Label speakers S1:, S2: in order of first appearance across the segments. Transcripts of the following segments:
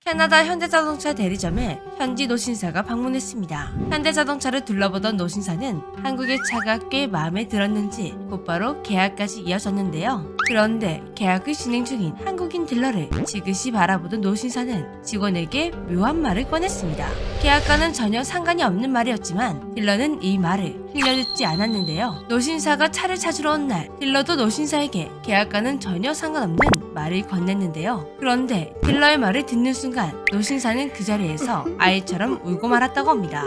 S1: 캐나다 현대자동차 대리점에 현지 노신사가 방문했습니다. 현대자동차를 둘러보던 노신사는 한국의 차가 꽤 마음에 들었는지 곧바로 계약까지 이어졌는데요. 그런데 계약을 진행 중인 한국인 딜러를 지그시 바라보던 노신사는 직원에게 묘한 말을 꺼냈습니다. 계약과는 전혀 상관이 없는 말이었지만 딜러는 이 말을 흘려듣지 않았는데요. 노신사가 차를 찾으러 온 날 딜러도 노신사에게 계약과는 전혀 상관없는 말을 건넸는데요. 그런데 딜러의 말을 듣는 순간 노신사는 그 자리에서 아이처럼 울고 말았다고 합니다.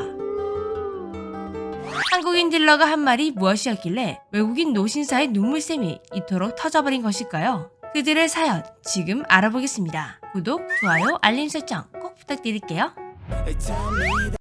S1: 한국인 딜러가 한 말이 무엇이었길래 외국인 노신사의 눈물샘이 이토록 터져버린 것일까요? 그들의 사연 지금 알아보겠습니다. 구독, 좋아요, 알림 설정 꼭 부탁드릴게요.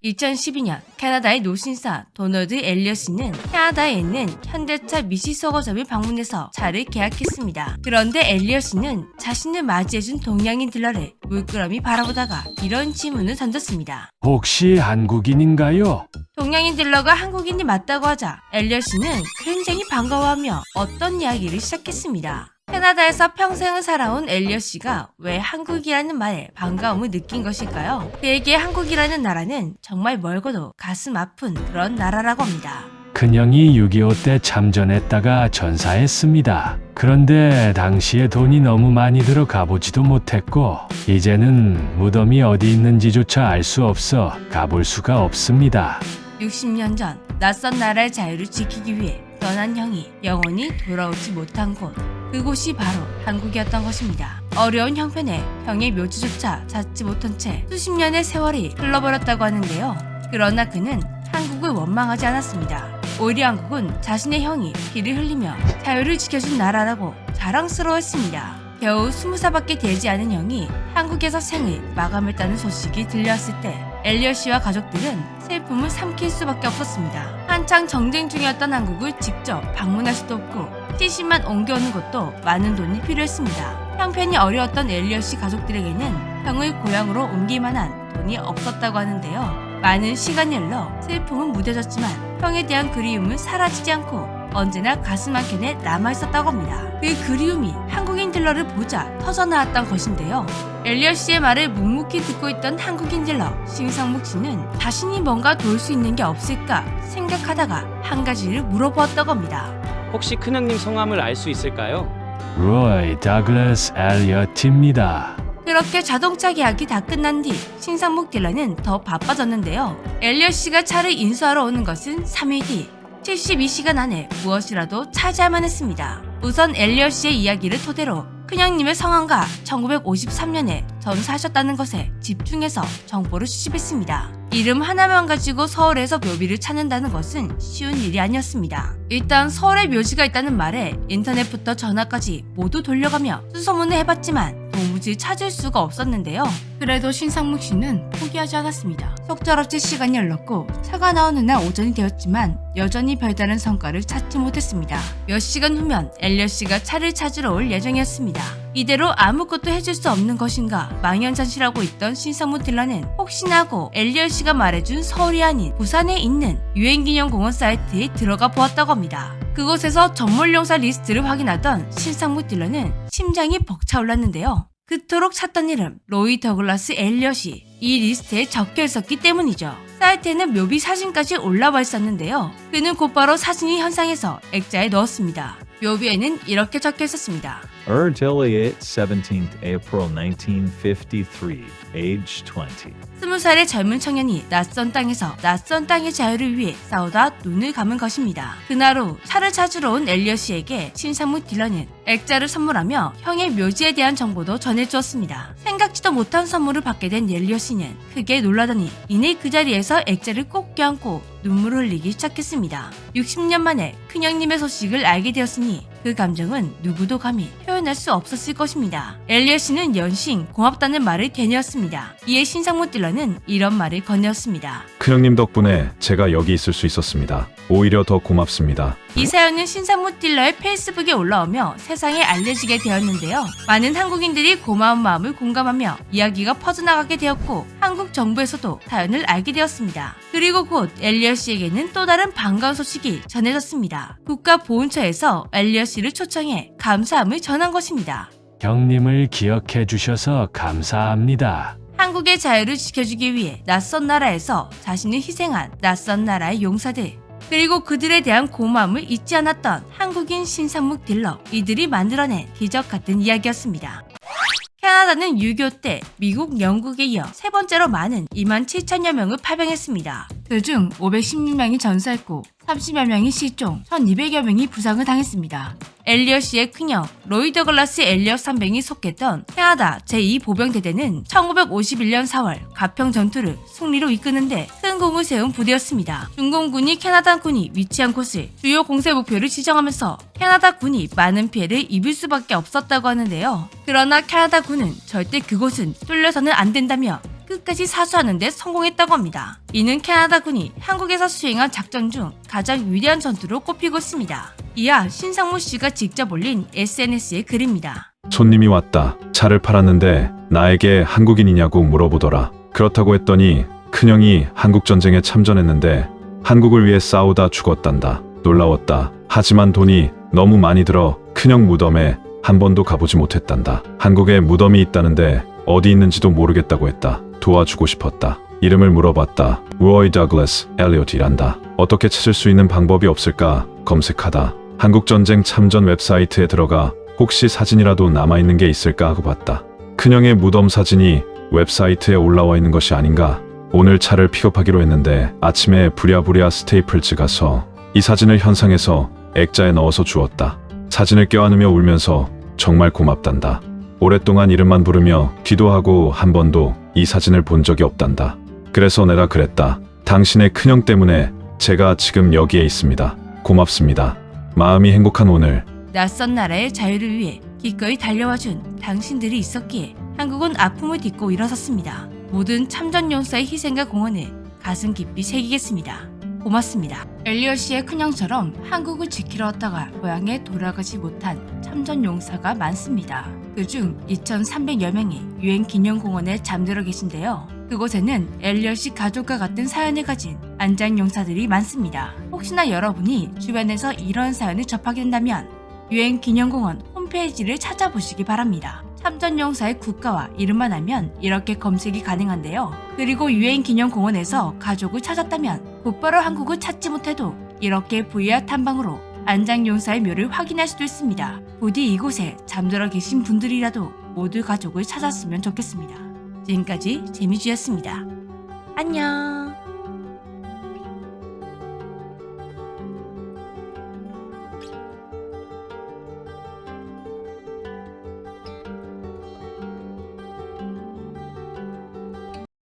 S1: 2012년 캐나다의 노신사 도널드 엘리엇씨는 캐나다에 있는 현대차 미시소거점을 방문해서 차를 계약했습니다. 그런데 엘리엇씨는 자신을 맞이해준 동양인 딜러를 물끄러미 바라보다가 이런 질문을 던졌습니다.
S2: 혹시 한국인인가요?
S1: 동양인 딜러가 한국인이 맞다고 하자 엘리엇씨는 굉장히 반가워하며 어떤 이야기를 시작했습니다. 캐나다에서 평생을 살아온 엘리엇씨가 왜 한국이라는 말에 반가움을 느낀 것일까요? 그에게 한국이라는 나라는 정말 멀고도 가슴 아픈 그런 나라라고 합니다.
S2: 큰형이 6.25 때 참전했다가 전사했습니다. 그런데 당시에 돈이 너무 많이 들어 가보지도 못했고 이제는 무덤이 어디 있는지조차 알 수 없어 가볼 수가 없습니다.
S1: 60년 전 낯선 나라의 자유를 지키기 위해 떠난 형이 영원히 돌아오지 못한 곳, 그곳이 바로 한국이었던 것입니다. 어려운 형편에 형의 묘지조차 찾지 못한 채 수십 년의 세월이 흘러버렸다고 하는데요. 그러나 그는 한국을 원망하지 않았습니다. 오히려 한국은 자신의 형이 피를 흘리며 자유를 지켜준 나라라고 자랑스러워했습니다. 겨우 20살밖에 되지 않은 형이 한국에서 생을 마감했다는 소식이 들려왔을 때 엘리엇씨와 가족들은 슬픔을 삼킬 수밖에 없었습니다. 한창 정쟁 중이었던 한국을 직접 방문할 수도 없고 시신만 옮겨오는 것도 많은 돈이 필요했습니다. 형편이 어려웠던 엘리엇씨 가족들에게는 형을 고향으로 옮길 만한 돈이 없었다고 하는데요. 많은 시간이 흘러 슬픔은 무뎌졌지만 형에 대한 그리움은 사라지지 않고 언제나 가슴 한켠에 남아있었다고 합니다. 그 그리움이 한국인 딜러를 보자 터져나왔던 것인데요. 엘리엇씨의 말을 묵묵히 듣고 있던 한국인 딜러 신상묵 씨는 자신이 뭔가 도울 수 있는 게 없을까 생각하다가 한 가지를 물어보았다고 합니다.
S3: 혹시 큰형님 성함을 알 수 있을까요?
S2: 로이 다글라스 엘리엇입니다.
S1: 그렇게 자동차 계약이 다 끝난 뒤 신상묵 딜러는 더 바빠졌는데요. 엘리엇씨가 차를 인수하러 오는 것은 3일 뒤 72시간 안에 무엇이라도 차지할만 했습니다. 우선 엘리엇씨의 이야기를 토대로 큰형님의 성함과 1953년에 전사하셨다는 것에 집중해서 정보를 수집했습니다. 이름 하나만 가지고 서울에서 묘비를 찾는다는 것은 쉬운 일이 아니었습니다. 일단 서울에 묘지가 있다는 말에 인터넷부터 전화까지 모두 돌려가며 수소문을 해봤지만 도무지 찾을 수가 없었는데요. 그래도 신상묵 씨는 포기하지 않았습니다. 속절없이 시간이 흘렀고 차가 나오는 날 오전이 되었지만 여전히 별다른 성과를 찾지 못했습니다. 몇 시간 후면 엘리엇씨가 차를 찾으러 올 예정이었습니다. 이대로 아무것도 해줄 수 없는 것인가 망연자실하고 있던 신상묵 딜러는 혹시나 하고 엘리엇씨가 말해준 서울이 아닌 부산에 있는 유엔기념공원 사이트에 들어가 보았다고 합니다. 그곳에서 전몰용사 리스트를 확인하던 신상묵 딜러는 심장이 벅차올랐는데요. 그토록 찾던 이름 로이 더글라스 엘리엇이 이 리스트에 적혀 있었기 때문이죠. 사이트에는 묘비 사진까지 올라와 있었는데요. 그는 곧바로 사진이 현상에서 액자에 넣었습니다. 묘비에는 이렇게 적혀 있었습니다.
S4: Erd Elliott, 17th April 1953, age 20.
S1: 20살의 젊은 청년이 낯선 땅에서 낯선 땅의 자유를 위해 싸우다 눈을 감은 것입니다. 그날 후 차를 찾으러 온 엘리엇씨에게 신상묵 딜러는 액자를 선물하며 형의 묘지에 대한 정보도 전해주었습니다. 생각지도 못한 선물을 받게 된 엘리엇씨는 크게 놀라더니 이내 그 자리에서 액자를 꼭 껴안고 눈물을 흘리기 시작했습니다. 60년 만에 큰형님의 소식을 알게 되었으니 그 감정은 누구도 감히 표현할 수 없었을 것입니다. 엘리엇씨는 연신 고맙다는 말을 되뇌었습니다. 이에 신상묵 딜러는 이런 말을 건네었습니다.
S5: 큰형님 덕분에 제가 여기 있을 수 있었습니다. 오히려 더 고맙습니다.
S1: 이 사연은 신상묵 딜러의 페이스북에 올라오며 세상에 알려지게 되었는데요. 많은 한국인들이 고마운 마음을 공감하며 이야기가 퍼져나가게 되었고 한국 정부에서도 사연을 알게 되었습니다. 그리고 곧 엘리엇씨에게는 또 다른 반가운 소식이 전해졌습니다. 국가보훈처에서 엘리엇씨를 초청해 감사함을 전한 것입니다.
S2: 형님을 기억해 주셔서 감사합니다.
S1: 한국의 자유를 지켜주기 위해 낯선 나라에서 자신을 희생한 낯선 나라의 용사들, 그리고 그들에 대한 고마움을 잊지 않았던 한국인 신상목 딜러, 이들이 만들어낸 기적 같은 이야기였습니다. 캐나다는 6.25 때 미국, 영국에 이어 세 번째로 많은 27,000여 명을 파병했습니다. 그중 516명이 전사했고 30여 명이 실종, 1,200여 명이 부상을 당했습니다. 엘리엇 씨의 큰형 로이 더글라스 엘리엇 상병이 속했던 캐나다 제2보병대대는 1951년 4월 가평 전투를 승리로 이끄는데 큰 공을 세운 부대였습니다. 중공군이 캐나다군이 위치한 곳을 주요 공세 목표를 지정하면서 캐나다군이 많은 피해를 입을 수밖에 없었다고 하는데요. 그러나 캐나다군은 절대 그곳은 뚫려서는 안 된다며 끝까지 사수하는 데 성공했다고 합니다. 이는 캐나다군이 한국에서 수행한 작전 중 가장 위대한 전투로 꼽히고 있습니다. 이하 신상무 씨가 직접 올린 SNS의 글입니다.
S5: 손님이 왔다. 차를 팔았는데 나에게 한국인이냐고 물어보더라. 그렇다고 했더니 큰형이 한국전쟁에 참전했는데 한국을 위해 싸우다 죽었단다. 놀라웠다. 하지만 돈이 너무 많이 들어 큰형 무덤에 한 번도 가보지 못했단다. 한국에 무덤이 있다는데 어디 있는지도 모르겠다고 했다. 도와주고 싶었다. 이름을 물어봤다. 로이 더글라스 엘리엇이란다. 어떻게 찾을 수 있는 방법이 없을까 검색하다. 한국전쟁 참전 웹사이트에 들어가 혹시 사진이라도 남아있는 게 있을까 하고 봤다. 큰형의 무덤 사진이 웹사이트에 올라와 있는 것이 아닌가. 오늘 차를 픽업하기로 했는데 아침에 부랴부랴 스테이플즈 가서 이 사진을 현상해서 액자에 넣어서 주었다. 사진을 껴안으며 울면서 정말 고맙단다. 오랫동안 이름만 부르며 기도하고 한 번도 이 사진을 본 적이 없단다. 그래서 내가 그랬다. 당신의 큰형 때문에 제가 지금 여기에 있습니다. 고맙습니다. 마음이 행복한 오늘.
S1: 낯선 나라의 자유를 위해 기꺼이 달려와준 당신들이 있었기에 한국은 아픔을 딛고 일어섰습니다. 모든 참전 용사의 희생과 공헌을 가슴 깊이 새기겠습니다. 고맙습니다. 엘리엇 씨의 큰형처럼 한국을 지키러 왔다가 고향에 돌아가지 못한 참전 용사가 많습니다. 그중 2,300여 명이 유엔 기념공원에 잠들어 계신데요. 그곳에는 엘리엇 씨 가족과 같은 사연을 가진 안장 용사들이 많습니다. 혹시나 여러분이 주변에서 이런 사연을 접하게 된다면 유엔 기념공원 홈페이지를 찾아보시기 바랍니다. 참전 용사의 국가와 이름만 알면 이렇게 검색이 가능한데요. 그리고 유엔 기념공원에서 가족을 찾았다면 곧바로 한국을 찾지 못해도 이렇게 VR 탐방으로 안장 용사의 묘를 확인할 수도 있습니다. 부디 이곳에 잠들어 계신 분들이라도 모두 가족을 찾았으면 좋겠습니다. 지금까지 재미주였습니다. 안녕.